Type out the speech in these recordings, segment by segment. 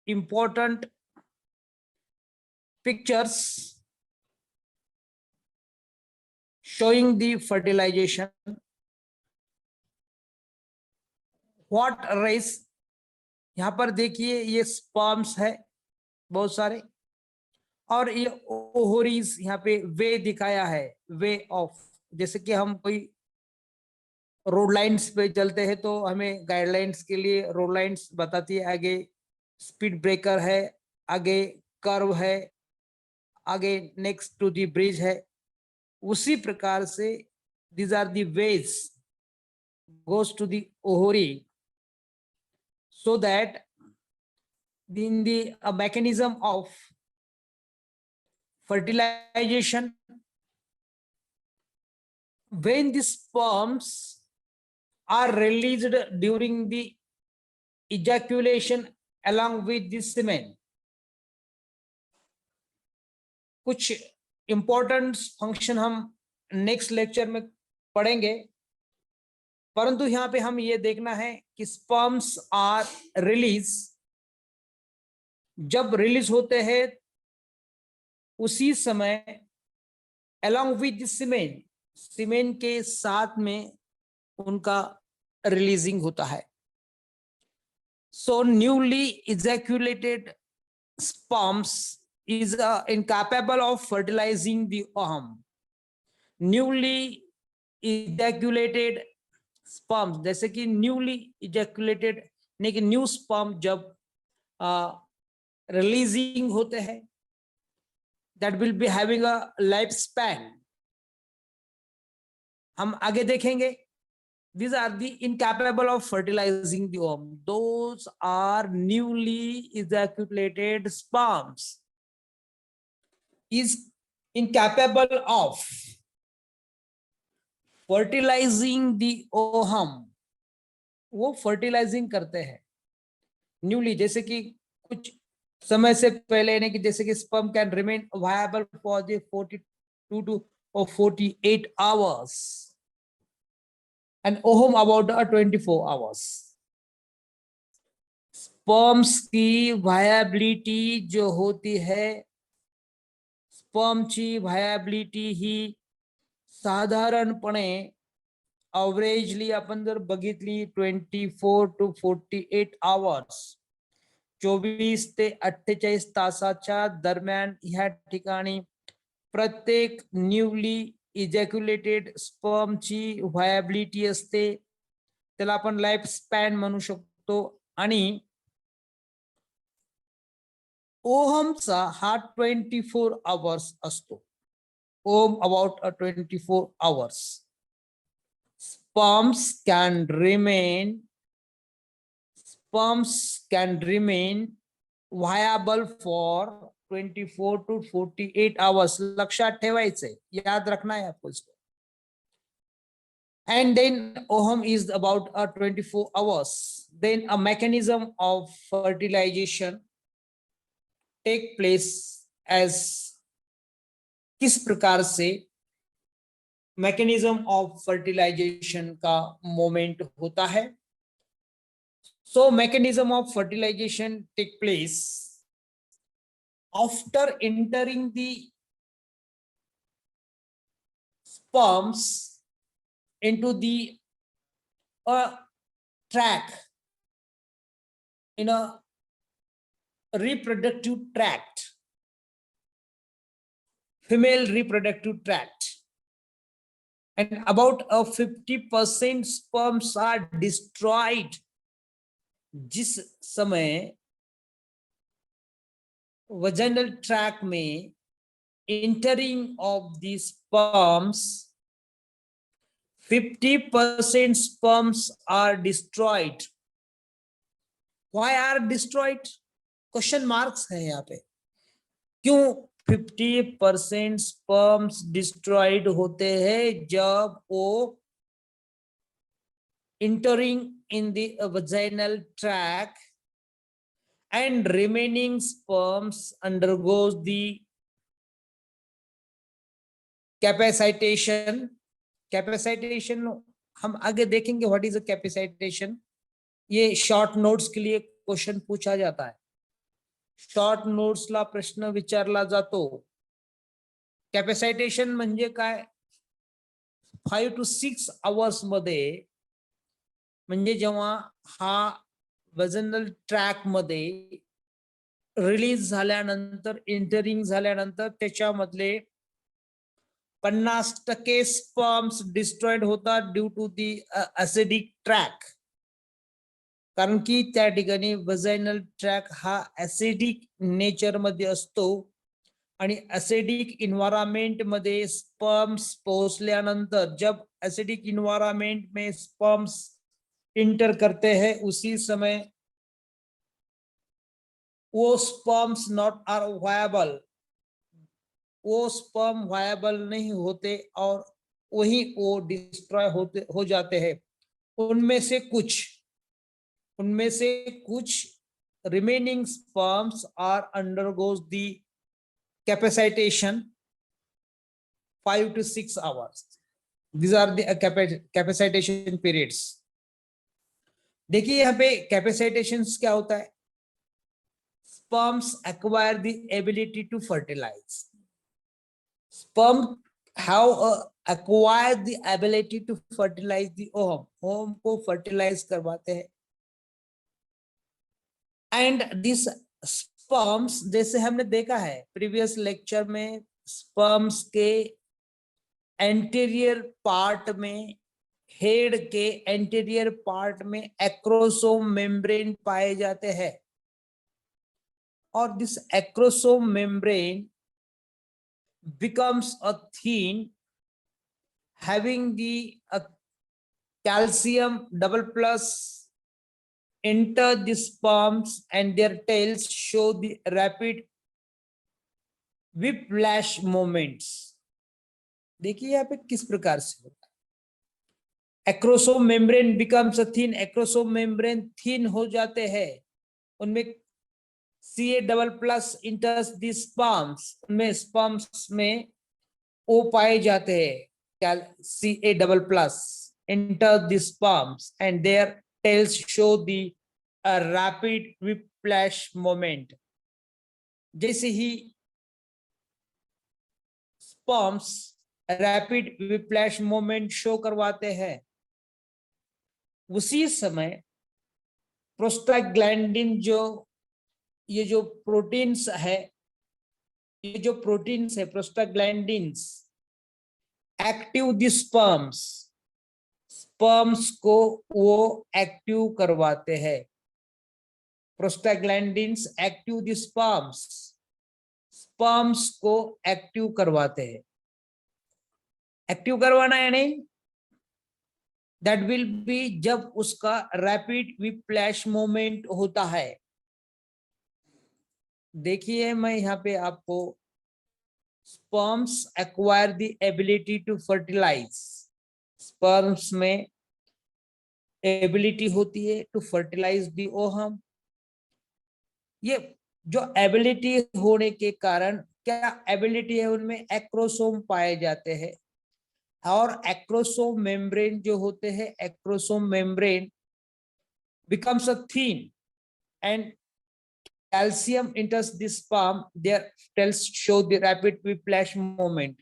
important pictures showing the fertilization. What race, यहाँ पर देखिए ये स्पर्म्स है बहुत सारे, और ये ओवरीज यहाँ पे वे दिखाया है, वे ऑफ, जैसे कि हम कोई रोड लाइन्स पे चलते हैं तो हमें गाइडलाइंस के लिए रोड लाइन्स बताती है, आगे स्पीड ब्रेकर है, आगे कर्व है, आगे नेक्स्ट टू दी ब्रिज है। उसी प्रकार से these are the ways goes to the ovary, so that in the mechanism of fertilization, when the sperms are released during the ejaculation along with the semen, कुछ important function हम next lecture में पढ़ेंगे, परंतु यहाँ पे हम ये देखना है कि स्पर्म्स आर रिलीज, जब रिलीज होते हैं उसी समय along with the semen, सीमेन के साथ में उनका रिलीजिंग होता है। So newly ejaculated sperms is incapable of fertilizing the ovum. Newly ejaculated sperms, जैसे कि newly ejaculated यानी कि न्यू स्पर्म जब रिलीजिंग होते हैं, that will be having a lifespan, हम आगे देखेंगे। These are the incapable of fertilizing the ovum. Those are newly ejaculated sperms is incapable of fertilizing the ovum. वो fertilizing करते हैं न्यूली, जैसे कि कुछ समय से पहले, यानी कि जैसे कि sperm can remain viable for the 42 to 48 hours and ovum about 24 hours. Sperms की viability जो होती है, स्पर्मची व्हायबिलिटी ही साधारणपणे अवरेजली आपण जर बघितली 24 to 48 आवर्स, 24 ते 48 तासाच्या दरम्यान ह्या ठिकाणी प्रत्येक न्यूली इजॅक्युलेटेड स्पर्मची व्हायबिलिटी असते, त्याला आपण लाईफ स्पॅन म्हणू शकतो। आणि ओहमचा हा 24 आवर्स असतो, um about 24 hours. sperms can remain viable for 24 to 48 hours, लक्षात ठेवायचंय, याद रखना है आपको इसको। And then ovum is about 24 hours. Then a mechanism of fertilization take place as, किस प्रकार से मैकेनिज्म ऑफ फर्टिलाइजेशन का मोमेंट होता है। So mechanism of fertilization take place after entering the sperms into the tract, in a reproductive tract, female reproductive tract, and about 50% sperms are destroyed जिस समय vaginal tract में entering of the sperms 50% sperms are destroyed. Why are destroyed? Question marks है यहाँ पे, क्यों 50% sperms destroyed होते हैं जब वो entering in the vaginal tract and remaining sperms undergoes the capacitation. Capacitation हम आगे देखेंगे, व्हाट इज अ कैपेसिटेशन, ये शॉर्ट नोट्स के लिए क्वेश्चन पूछा जाता है। शॉर्ट नोट्सला प्रश्न विचारला जातो. कॅपॅसिटेशन म्हणजे काय? 5 to 6 hours मध्ये, म्हणजे जेव्हा हा वजनल ट्रॅक मध्ये रिलीज झाल्यानंतर, एंटरिंग झाल्यानंतर त्याच्यामधले 50% स्पर्म्स डिस्ट्रॉइड होतात due to the acidic track. कारण की त्या ठिकाणी वजाइनल ट्रॅक हा ऍसिडिक नेचर मध्ये असतो आणि ऍसिडिक इन्व्हायरमेंट मध्ये स्पर्म्स पोहोचल्यानंतर, जब ऍसिडिक इन्वायरमेंट में स्पर्म्स इंटर करते हैं, उसी समय वो स्पर्म्स नॉट आर वायबल, वो स्पर्म वायबल नहीं होते और वही वो डिस्ट्रॉय हो जाते हैं. उनमें से कुछ remaining sperms are undergoes the capacitation 5 to 6 hours. These are the capacitation periods. देखिए यहाँ पे कैपेसिटेशन क्या होता है? Sperms acquire the ability to fertilize. Sperm have acquired the ability to fertilize the ovum. ovum को fertilize करवाते हैं. And this sperms, जैसे हमने देखा है प्रीवियस लेक्चर में, स्पर्म्स के एंटीरियर पार्ट में, हेड के एंटीरियर पार्ट में एक्रोसोम मेम्ब्रेन पाए जाते हैं. और this acrosome membrane becomes a thin, having the calcium double plus enter the sperms and their tails show the rapid whiplash movements. देखिए यहाँ पे किस प्रकार से होता है. Acrosome membrane becomes a thin, acrosome membrane thin हो जाते हैं, उनमें Ca++ इंटर्स द स्पर्म्स, उनमें स्पर्म्स में ओ पाए जाते हैं, Ca++ enter the sperms and their tails show the rapid whiplash movement. जैसे ही sperms rapid whiplash movement show करवाते हैं, उसी समय प्रोस्टाग्लैंडिन ये जो प्रोटीन्स है, प्रोस्टाग्लैंडिन्स एक्टिव द स्पर्म्स को वो एक्टिव करवाते हैं. प्रोस्टाग्लैंडिन्स एक्टिव द स्पर्म्स को एक्टिव करवाते हैं. एक्टिव करवाना है नहीं, दैट विल बी जब उसका रैपिड whiplash मूवमेंट होता है. देखिए मैं यहाँ पे आपको sperms acquire the ability to fertilise, sperms में एबिलिटी होती है टू फर्टिलाइज द ओवम. ये जो एबिलिटी होने के कारण, क्या एबिलिटी है, उनमें एक्रोसोम पाए जाते हैं. और एक्रोसोम मेम्ब्रेन जो होते हैं, acrosome membrane becomes a thin and calcium enters the sperm, their tails show the rapid whiplash movement.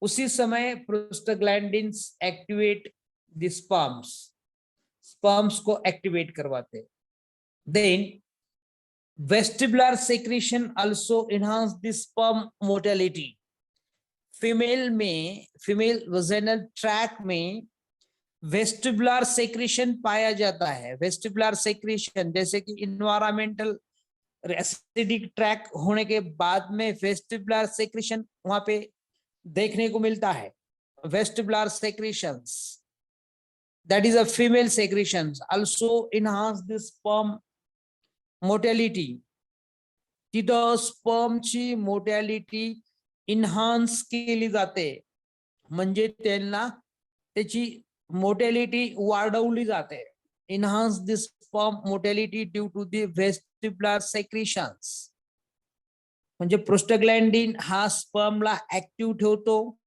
उसी समय प्रोस्टाग्लैंडिन्स एक्टिवेट द स्पर्म्स को एक्टिवेट करवाते हैं. Then vestibular secretion also enhance the sperm motility. Female vaginal track में vestibular secretion पाया जाता है. Vestibular secretion जैसे कि इन्वायरमेंटल एसिडिक ट्रैक होने के बाद में वेस्टिबुलर सेक्रेशन वहां पे देखने को मिलता है. Vestibular secretions, that is a female secretions, also enhance the sperm motility. तिथं स्पर्मची मोटिलिटी इन्हान्स केली जाते, म्हणजे त्यांना त्याची मोटिलिटी वाढवली जाते. Enhance the sperm motility due to the vestibular secretions. म्हणजे प्रोस्टाग्लॅंडिन हा स्पर्मला ऍक्टिव्ह ठेवतो,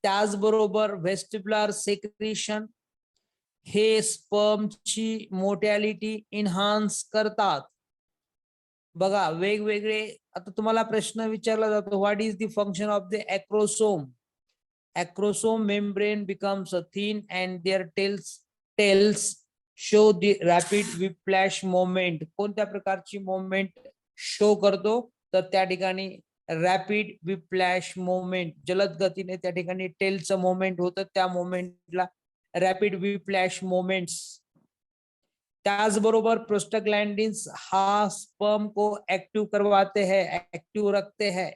त्याचबरोबर वेस्टिबुलर सेक्रेशन हे स्पर्मची मोटिलिटी इन्हान्स करतात. बघा वेगवेगळे, आता तुम्हाला प्रश्न विचारला जातो, what is the function of the acrosome. Acrosome membrane becomes a thin and their tails show the rapid whiplash moment. कोणत्या प्रकारची मोमेंट शो करतो, तर त्या ठिकाणी रॅपिड विप्लॅश मोमेंट, जलद गतीने त्या ठिकाणी टेलचं मोमेंट होतं, त्या मोमेंटला रॅपिड विप्लॅश मोमेंट्स. त्याचबरोबर प्रोस्टाग्लैंडिन्स हा स्पर्म को ऍक्टिव्ह करवाते हैं, ऍक्टिव्ह रखते हैं.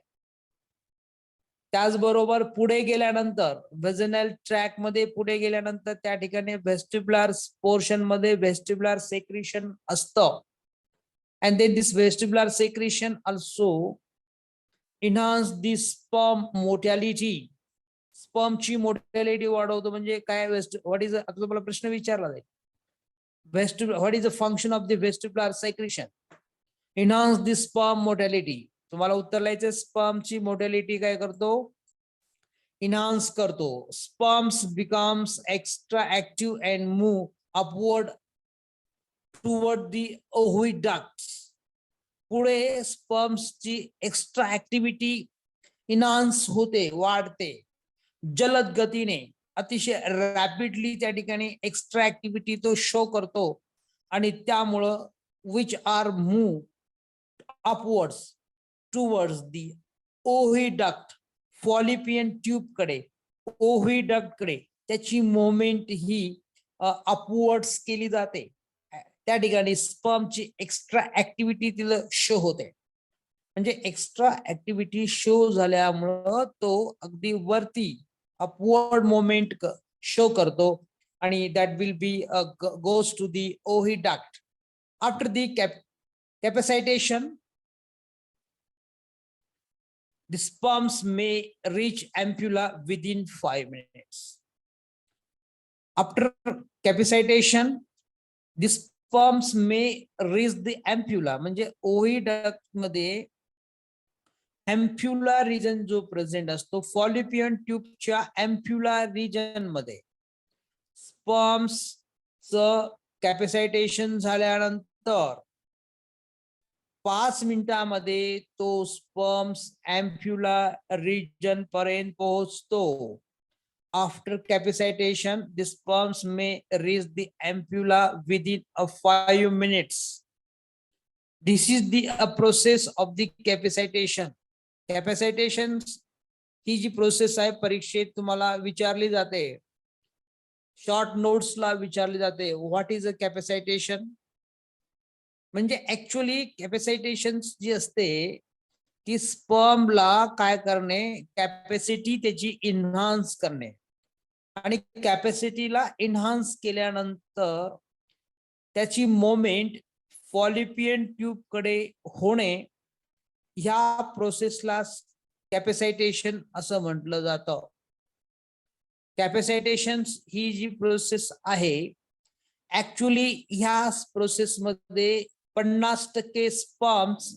त्याचबरोबर पुढे गेल्यानंतर व्हेजिनल ट्रॅक मध्ये पुढे गेल्यानंतर त्या ठिकाणी व्हेस्टिब्युलर पोर्शन मध्ये व्हेस्टिब्युलर सेक्रेशन असतं. And then this vestibular secretion also enhance the sperm mortality. स्पर्मची मोर्टॅलिटी वाढवतो. म्हणजे काय, व्हॉट इज, आता तुम्हाला प्रश्न विचारला जाईल, what is the function of the vestibular secretion? Enhance the sperm motility. तुम्हाला उत्तर लिहायचं, स्पर्मची मोर्टॅलिटी काय करतो, इन्हान्स करतो. Sperms becomes extra active and move upward toward the oviducts. पुढे स्पर्म्सची एक्स्ट्रा ऍक्टिव्हिटी इन्हान्स होते, वाढते जलद गतीने, अतिशय रॅपिडली त्या ठिकाणी एक्स्ट्रा ऍक्टिव्हिटी तो शो करतो. आणि त्यामुळं which are move upwards towards the oviduct, fallopian tube कडे, ओव्हिडक्ट कडे त्याची मोमेंट ही अपवर्ड्स केली जाते. त्या ठिकाणी स्पर्मची एक्स्ट्रा ऍक्टिव्हिटी तिला शो होते. म्हणजे एक्स्ट्रा ऍक्टिव्हिटी शो झाल्यामुळं तो अगदी वरती अपवर्ड मोमेंट शो करतो. आणि that will be goes to the oviduct. After the capacitation the sperms may reach ampulla within 5 minutes. After capacitation, the sperms may reach the ampulla. म्हणजे ओव्हिडक्ट मध्ये एम्प्युला region जो present असतो, फॉलिपियन ट्यूबच्या एम्प्युला रिजन मध्ये sperms कॅपॅसिटेशन झाल्यानंतर 5 मिनिटांमध्ये तो स्पर्म्स एम्प्युला रिजन पर्यंत पोहोचतो. After capacitation the sperms may reach the ampulla within 5 minutes. This is the process of the capacitation. Capacitation ही जी प्रोसेस आहे, परीक्षेत तुम्हाला विचारली जाते, शॉर्ट नोट्सला विचारली जाते, व्हॉट इज अ कॅपॅसिटेशन. म्हणजे ऍक्च्युअली कॅपॅसिटेशन जी असते ती स्पर्मला काय करणे, कॅपॅसिटी त्याची इन्हान्स करणे. आणि कॅपॅसिटीला इन्हान्स केल्यानंतर त्याची मोमेंट फॉलिपियन ट्यूब कडे होणे, ह्या प्रोसेसला कॅपॅसिटेशन असं म्हटलं जातं. कॅपॅसिटेशन ही जी प्रोसेस आहे, ऍक्च्युअली ह्या प्रोसेस मध्ये 50% स्पर्म्स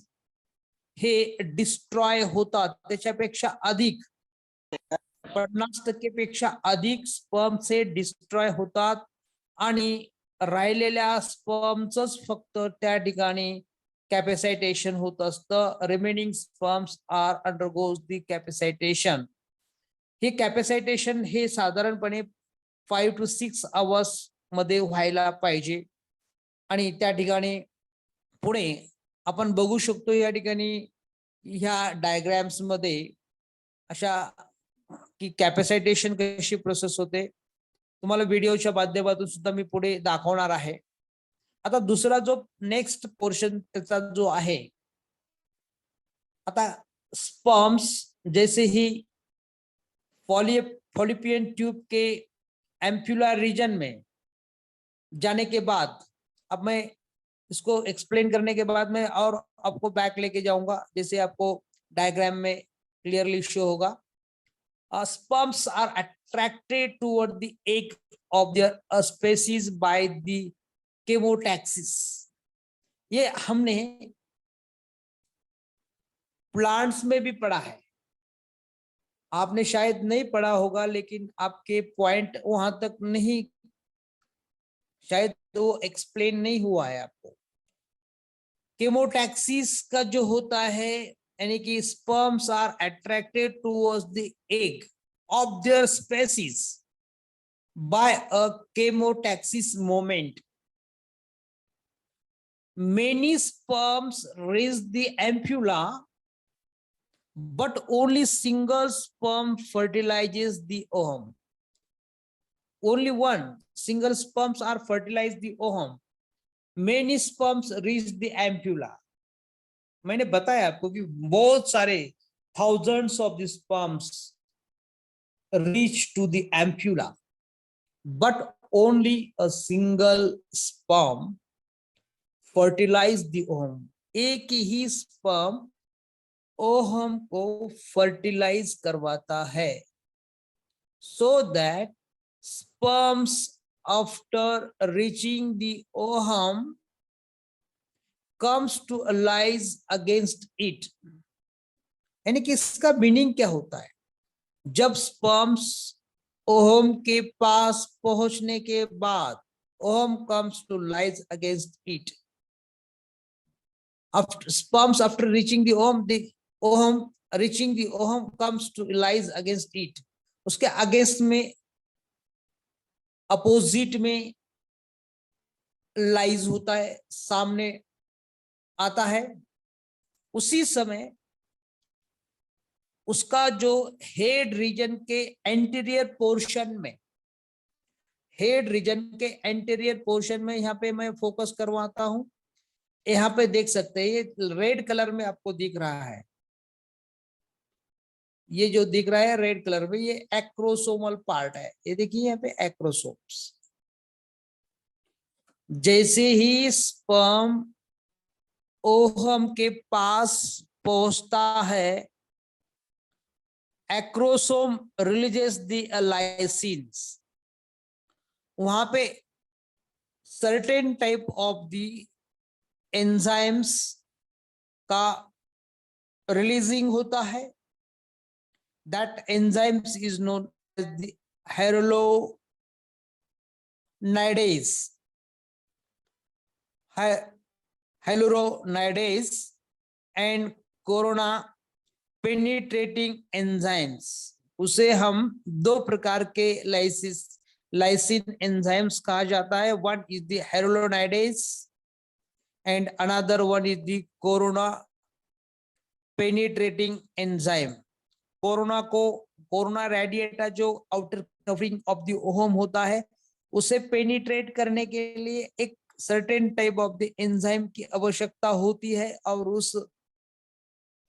हे डिस्ट्रॉय होतात. त्याच्यापेक्षा अधिक 50% पेक्षा अधिक स्पर्म्स हे डिस्ट्रॉय होतात. आणि राहिलेल्या स्पर्मच फक्त त्या ठिकाणी कॅपॅसिटेशन होत असतं. रिमेनिंग स्पर्म्स आर अंडरगोज दी कॅपॅसिटेशन. हे कॅपॅसिटेशन हे साधारणपणे 5 to 6 hours मध्ये व्हायला पाहिजे. आणि त्या ठिकाणी पुढे आपण बघू शकतो, या ठिकाणी ह्या डायग्राम्स मध्ये अशा की कॅपॅसिटेशन कशी प्रोसेस होते, तुम्हाला व्हिडिओच्या माध्यमातून सुद्धा मी पुढे दाखवणार आहे. आता दुसरा जो नेक्स्ट पोर्शन त्याचा जो आहे, आता स्पर्म्स जैसे ही फॉलिपियन ट्यूब के एम्प्युला रीजन में जाने के बाद, अब मैं इसको एक्सप्लेन करने के बाद में और आपको बैक लेके जाऊंगा, जैसे आपको डायग्राम में क्लियरली शो होगा. Sperms are attracted toward the egg of their species by the chemotaxis. ये हमने प्लांट्स में भी पढ़ा है, आपने शायद नहीं पढ़ा होगा, लेकिन आपके पॉइंट वहां तक नहीं, शायद वो एक्सप्लेन नहीं हुआ है आपको. केमोटैक्सिस का जो होता है यानी कि sperms are attracted towards the egg of their species by a chemotaxis movement. Many sperms reach the ampulla, but only single sperm fertilizes the ovum. Only one single sperms are fertilized the ovum. Many sperms reach the ampulla. मैंने बताया आपको कि बहुत सारे thousands of the sperms reach to the ampulla, but only a single sperm fertilize the ovum. एक ही sperm ohm को fertilise करवाता है, so that sperms after reaching the ovum comes to allies against it. यानी कि इसका meaning क्या होता है? जब स्पर्म्स ओहम के पास पहुंचने के बाद ohm comes to lies against it. After sperms after reaching the ovum, reaching the ovum comes to lies against it. उसके अगेंस्ट में, अपोजिट में लाइज होता है, सामने आता है. उसी समय उसका जो हेड रीजन के एंटीरियर पोर्शन में, हेड रीजन के एंटीरियर पोर्शन में, यहाँ पे मैं फोकस करवाता हूं. यहाँ पे देख सकते हैं, ये रेड कलर में आपको दिख रहा है, ये जो दिख रहा है रेड कलर में, ये एक्रोसोमल पार्ट है. ये देखिए यहाँ पे एक्रोसोम्स. जैसे ही स्पर्म ओहम के पास पहुंचता है, एक्रोसोम रिलीजेस द लाइसिन्स. वहां पे certain type of the enzymes का रिलीजिंग होता है. That enzymes is known as the hyaluronidase and corona penetrating enzymes. उसे हम दो प्रकार के लाइसिन एंजाइम्स कहा जाता है. One is the hyaluronidase and another one is the corona penetrating enzyme. Corona radiata जो outer covering of the ovum होता है, उसे पेनिट्रेट करने के लिए एक certain type of the enzyme की आवश्यकता होती है, और उस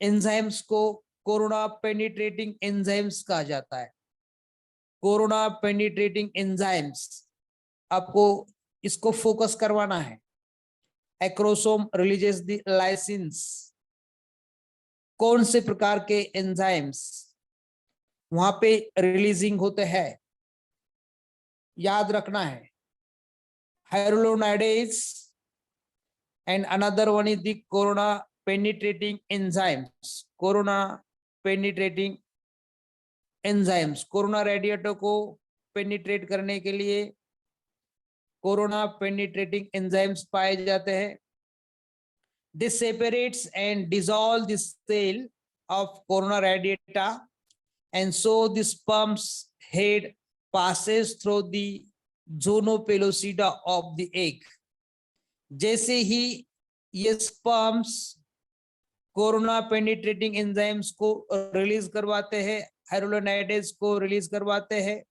एंजाइम्स को कोरोना पेनिट्रेटिंग एंजाइम्स कहा जाता है. कोरोना पेनिट्रेटिंग एंजाइम्स, आपको इसको फोकस करवाना है. Acrosome releases the lysines. कौन से प्रकार के एंजाइम्स वहां पे रिलीजिंग होते हैं, याद रखना है. hyaluronidase and another one is the corona penetrating enzymes. corona penetrating enzymes, corona radiator को पेनिट्रेट करने के लिए कोरोना पेनिट्रेटिंग एंजाइम्स पाए जाते हैं. This separates and dissolve the cell of corona radiata, and so the sperm's head passes through the zona pellucida of the egg. जैसे ही ये sperms corona penetrating enzymes को रिलीज करवाते हैं, hyaluronidase को release करवाते हैं,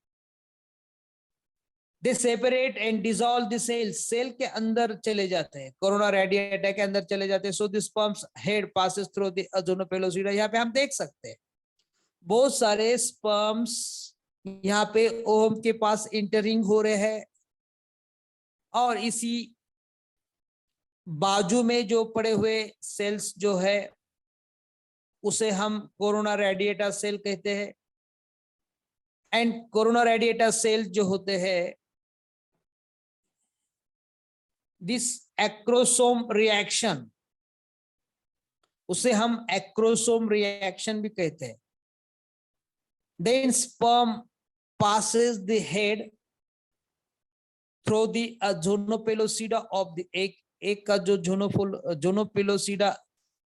they separate and dissolve the cells. Cell के अंदर चले जाते हैं, कोरोना रेडिएटा के अंदर चले जाते हैं. so the sperm's head passes through the zona pellucida. यहाँ पे हम देख सकते हैं बहुत सारे स्पर्म्स यहाँ पे ओहम के पास इंटरिंग हो रहे हैं, और इसी बाजू में जो पड़े हुए सेल्स जो है उसे हम कोरोना रेडिएटा सेल कहते हैं. एंड कोरोना रेडिएटा सेल जो होते हैं, दिस एक्रोसोम रिएक्शन, उसे हम एक्रोसोम रिएक्शन भी कहते हैं. Then sperm passes the head through the zona pellucida of the egg एक का जो जोनोपेलोसिडा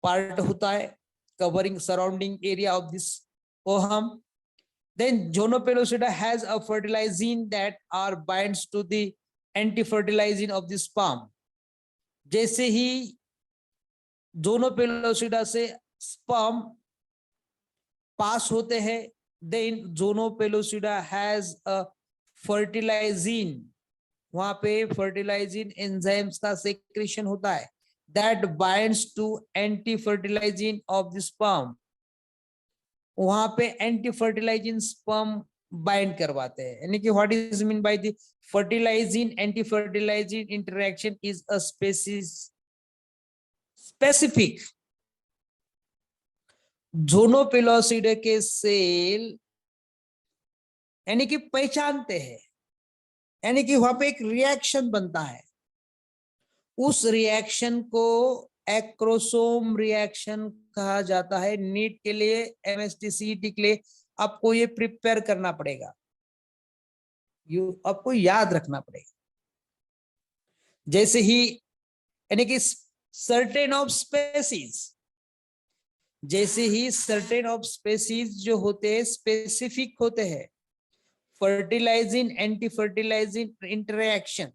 पार्ट होता है covering surrounding area of this ohm. Then zonopellucida has a fertilizing that are binds to the anti-fertilizing of the sperm. जैसे ही zonopellucida से sperm पास होते हैं, then zonopellucida has a fertilizing, वहां पे fertilizing enzymes का secretion होता है that binds to anti-fertilizing of the sperm. वहां पे एंटी फर्टिलाइजिंग स्पर्म बाइंड करवाते हैं. यानी कि what is mean by the fertilizing anti fertilizing interaction is a specific zona pellucida के सेल यानी कि पहचानते हैं, यानी कि वहां पे एक रिएक्शन बनता है. उस रिएक्शन को एक्रोसोम रिएक्शन कहा जाता है. नीट के लिए एमएसटी सीईटी के लिए आपको ये प्रिपेयर करना पड़ेगा, आपको याद रखना पड़ेगा. जैसे ही यानी कि सर्टेन ऑफ स्पेसीज, जैसे ही सर्टेन ऑफ स्पेसीज जो होते हैं स्पेसिफिक होते हैं फर्टिलाइजिंग एंटी फर्टिलाइजिंग इंटरेक्शन.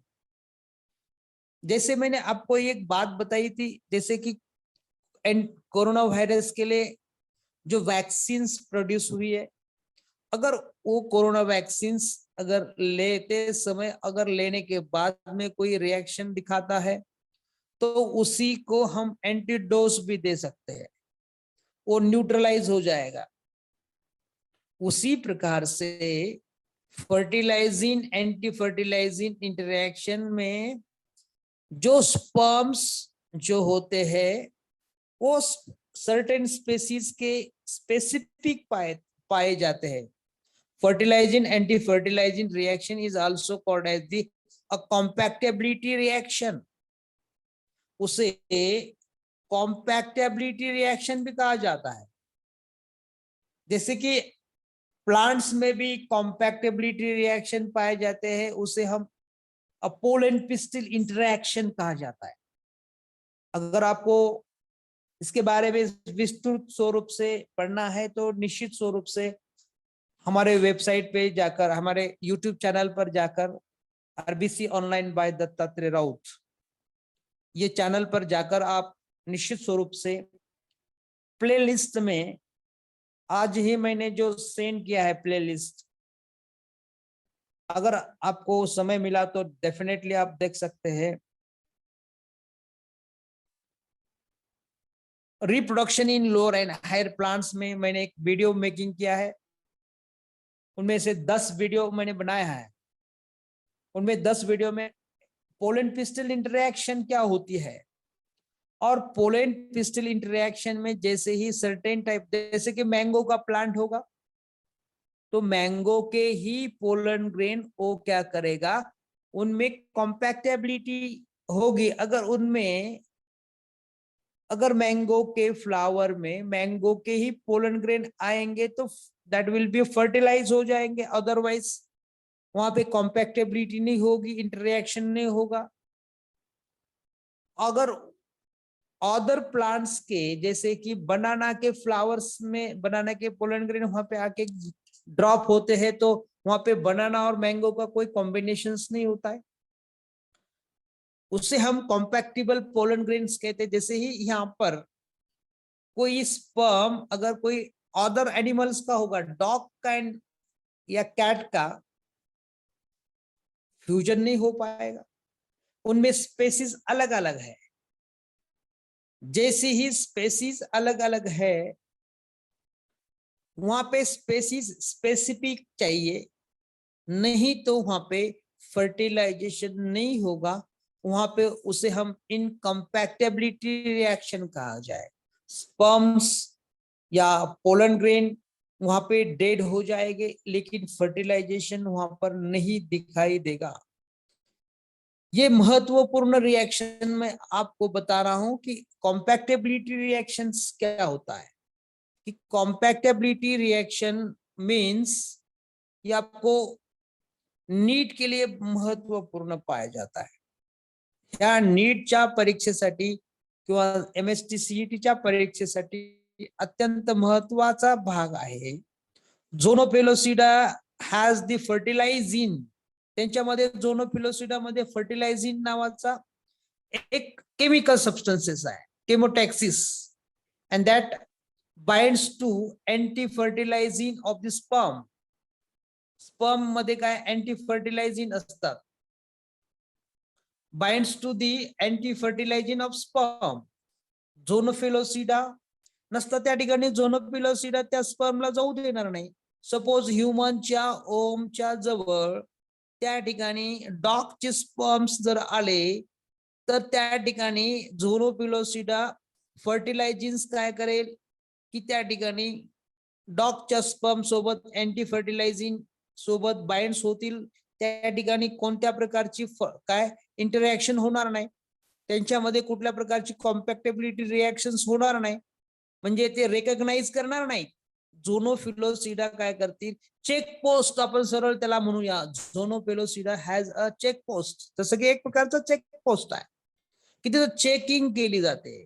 जैसे मैंने आपको एक बात बताई थी, जैसे कि कोरोना वायरस के लिए जो वैक्सीन प्रोड्यूस हुई है, अगर वो कोरोना वैक्सीन अगर लेते समय अगर लेने के बाद में कोई रिएक्शन दिखाता है तो उसी को हम एंटीडोज भी दे सकते हैं, वो न्यूट्रलाइज हो जाएगा. उसी प्रकार से फर्टिलाइजिंग एंटी फर्टिलाइजिंग इंटरेक्शन में जो स्पर्म्स जो होते हैं वो सर्टेन स्पेसीज के स्पेसिफिक पाए जाते हैं. Fertilizing anti fertilizing reaction is also called as the compatibility reaction. उसे कॉम्पैक्टेबिलिटी रिएक्शन भी कहा जाता है. जैसे कि प्लांट्स में भी कॉम्पैक्टेबिलिटी रिएक्शन पाए जाते हैं, उसे हम पोलन पिस्टिल इंटरेक्शन कहा जाता है. अगर आपको इसके बारे में विस्तृत स्वरूप से पढ़ना है तो निश्चित स्वरूप से हमारे वेबसाइट पे जाकर, हमारे यूट्यूब चैनल पर जाकर, RBC online by Dattatreya Raut, ये चैनल पर जाकर आप निश्चित स्वरूप से प्लेलिस्ट में, आज ही मैंने जो सेंड किया है प्लेलिस्ट, अगर आपको समय मिला तो डेफिनेटली आप देख सकते हैं. Reproduction in lower and higher plants में मैंने एक वीडियो मेकिंग किया है. उनमें से 10 वीडियो मैंने बनाया है. उनमें 10 वीडियो में पोलन पिस्टल इंटरेक्शन क्या होती है, और पोलन पिस्टल इंटरेक्शन में जैसे ही सर्टेन टाइप, जैसे कि मैंगो का प्लांट होगा तो मैंगो के ही पोलन ग्रेन वो क्या करेगा, उनमें कॉम्पैक्टेबिलिटी होगी. अगर मैंगो के फ्लावर में मैंगो के ही पोलन ग्रेन आएंगे तो दैट विल बी फर्टिलाइज हो जाएंगे. अदरवाइज वहां पे कॉम्पैक्टेबिलिटी नहीं होगी, इंटरेक्शन नहीं होगा. अगर अदर प्लांट्स के जैसे कि बनाना के फ्लावर्स में बनाना के पोलन ग्रेन वहां पे आके ड्रॉप होते हैं तो वहां पे बनाना और मैंगो का कोई कॉम्बिनेशन नहीं होता है, उससे हम कॉम्पैक्टिबल पोलन ग्रेन्स कहते हैं. जैसे ही यहाँ पर कोई स्पर्म अगर कोई अदर एनिमल्स का होगा, डॉग का या कैट का, फ्यूजन नहीं हो पाएगा. उनमें स्पेसीज अलग अलग है. जैसे ही स्पेसीज अलग अलग है वहां पे स्पेसीज स्पेसिफिक चाहिए, नहीं तो वहां पे फर्टिलाइजेशन नहीं होगा. वहां पे उसे हम इनकम्पैक्टेबिलिटी रिएक्शन कहा जाए. स्पर्म्स या पोलन ग्रेन वहां पे डेड हो जाएंगे लेकिन फर्टिलाइजेशन वहां पर नहीं दिखाई देगा. ये महत्वपूर्ण रिएक्शन में आपको बता रहा हूं कि कॉम्पैक्टेबिलिटी रिएक्शंस क्या होता है. कि कॉम्पैक्टेबिलिटी रिएक्शन मींस ये आपको नीट के लिए महत्वपूर्ण पाया जाता है. ह्या नीटच्या परीक्षेसाठी किंवा MST CETच्या परीक्षेसाठी अत्यंत महत्वाचा भाग आहे. झोनोफिलोसिडा हॅज द फर्टिलायझिन, त्यांच्यामध्ये झोनोफिलोसिडा मध्ये फर्टिलायझिन नावाचा एक केमिकल सबस्टन्सेस आहे, chemotaxis, and that binds to anti fertilizin of the sperm. Sperm मध्ये काय अँटी फर्टिलायझिन असतात. Binds to the anti fertilizin of sperm. Zona pellucida नसतं त्या ठिकाणी झोनोफिलोसिडा त्या स्पर्मला जाऊ देणार नाही. सपोज ह्युमनच्या ओमच्या जवळ त्या ठिकाणी डॉगचे स्पर्म्स जर आले तर त्या ठिकाणी झोनोफिलोसिडा फर्टिलायझिन्स काय करेल की त्या ठिकाणी डॉगच्या स्पर्म सोबत अँटी फर्टिलायझिन सोबत बाइंड्स होतील. त्या ठिकाणी कोणत्या प्रकारची काय इंटरॅक्शन होणार नाही, त्यांच्यामध्ये कुठल्या प्रकारची कॉम्पॅक्टेबिलिटी रिएक्शन्स होणार नाही, म्हणजे ते रेकग्नाइज करणार नाही. झोनोफिलोसिडा काय करतील, चेक पोस्ट आपण सरळ त्याला म्हणूया. झोनोफिलोसिडा हॅज अ चेक पोस्ट, जसं की एक प्रकारचा चेक पोस्ट आहे की तिथं चेकिंग केली जाते.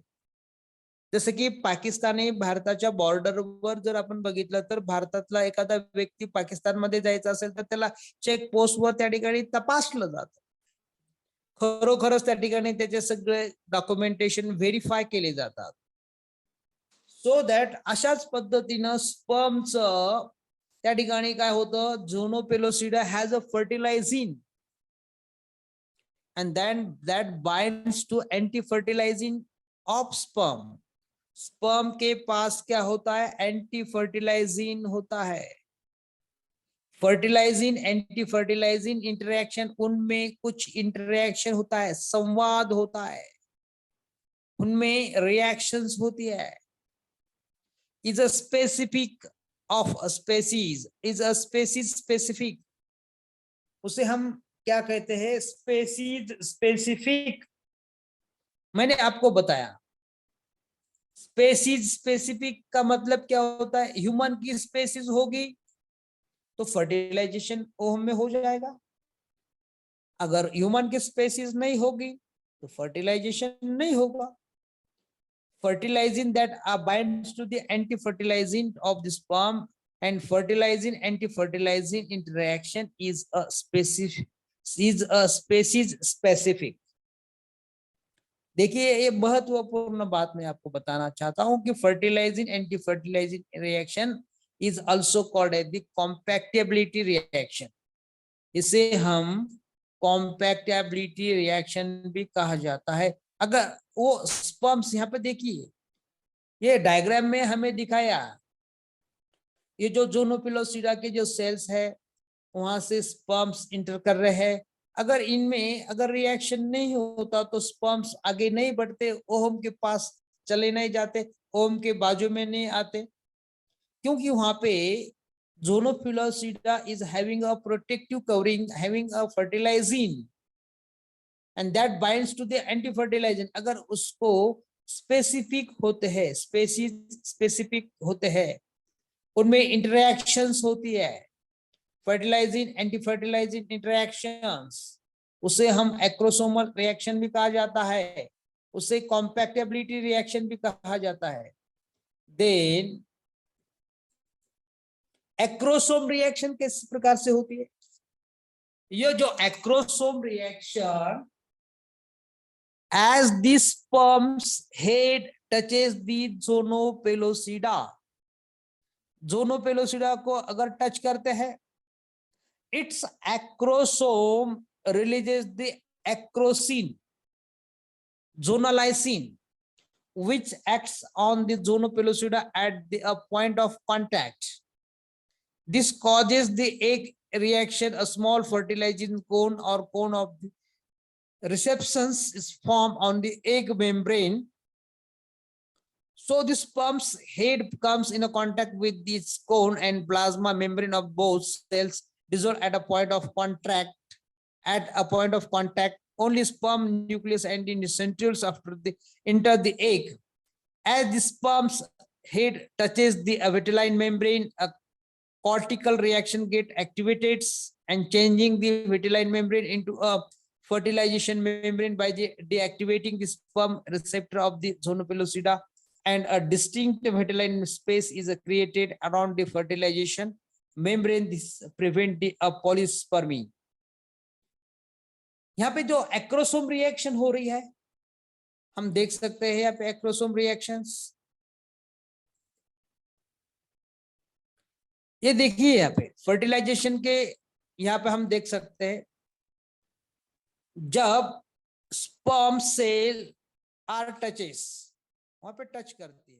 जसं की पाकिस्तानी भारताच्या बॉर्डरवर जर आपण बघितलं तर भारतातला एखादा व्यक्ती पाकिस्तानमध्ये जायचा असेल तर त्याला चेक पोस्टवर त्या ठिकाणी तपासलं जातं. खरोखरच त्या ठिकाणी त्याचे सगळे डॉक्युमेंटेशन व्हेरीफाय केले जातात. सो दॅट अशाच पद्धतीनं स्पर्मचं त्या ठिकाणी काय होतं, zona pellucida has a fertilizin and then that binds to anti fertilizing of sperm. Sperm के पास क्या होता है, एंटी फर्टिलाइजिन होता है. फर्टिलाइजिन एंटी फर्टिलाइजिन इंटरेक्शन, उनमें कुछ इंटरेक्शन होता है, संवाद होता है, उनमें रिएक्शंस होती है. Is a specific of a species, is a species specific, उसे हम क्या कहते हैं, स्पेसीज स्पेसिफिक. मैंने आपको बताया स्पेसीज स्पेसिफिक का मतलब क्या होता है. ह्यूमन की स्पेसीज होगी तो फर्टिलाइजेशन ओम में हो जाएगा. अगर ह्यूमन की स्पेसीज नहीं होगी तो फर्टिलाइजेशन नहीं होगा. Fertilising that binds to the anti-fertilizing of the sperm and fertilizing anti-fertilizing interaction is a species specific. देखिए ये महत्वपूर्ण बात मैं आपको बताना चाहता हूं कि fertilizing anti fertilizing reaction is also called as the compatibility reaction. इसे हम कॉम्पैक्टेबिलिटी रिएक्शन भी कहा जाता है. अगर वो स्पर्म्स यहाँ पे देखिए, ये डायग्राम में हमें दिखाया, ये जो ज़ोनोफिलोसिडा के जो सेल्स है वहां से स्पर्म्स इंटर कर रहे हैं. अगर इनमें अगर रिएक्शन नहीं होता तो स्पर्म्स आगे नहीं बढ़ते, ओहम के पास चले नहीं जाते, ओहम के बाजू में नहीं आते, क्योंकि वहां पे zona pellucida is having a protective covering, having a fertilizin and that binds to the anti fertilizin. अगर उसको स्पेसिफिक होते हैं, स्पेसीज स्पेसिफिक होते हैं, उनमें इंटरैक्शंस होती है, फर्टिलाइजिंग एंटी फर्टिलाइजिंग इंटरैक्शंस, उसे हम एक्रोसोमल रिएक्शन भी कहा जाता है, उसे कॉम्पैक्टेबिलिटी रिएक्शन भी कहा जाता है. देन एक्रोसोम रिएक्शन किस प्रकार से होती है, ये जो acrosome reaction, as the sperm's head touches the zonopellucida, zonopellucida को अगर टच करते हैं, its acrosome releases the acrosine, zonolysine, which acts on the zonopellucida at the point of contact. This causes the egg reaction, a small fertilizing cone or cone of the receptions is formed on the egg membrane. So the sperm's head comes in a contact with this cone and plasma membrane of both cells dissolve at a point of contact. At a point of contact, only sperm nucleus and the centrioles after the enter the egg. As the sperm's head touches the vitelline membrane, a cortical reaction get activated and changing the vitelline membrane into a fertilization membrane by deactivating the sperm receptor of the zona pellucida, and a distinct vitelline space is created around the fertilization membrane. This prevent the polyspermy. यहाँ पे जो acrosome reaction हो रही है, हम देख सकते हैं यहाँ पे एक्रोसोम रिएक्शंस। ये देखिए यहाँ पे फर्टिलाइजेशन के, यहाँ पे हम देख सकते हैं जब स्पर्म सेल आर टचेस, वहां पे टच करती है,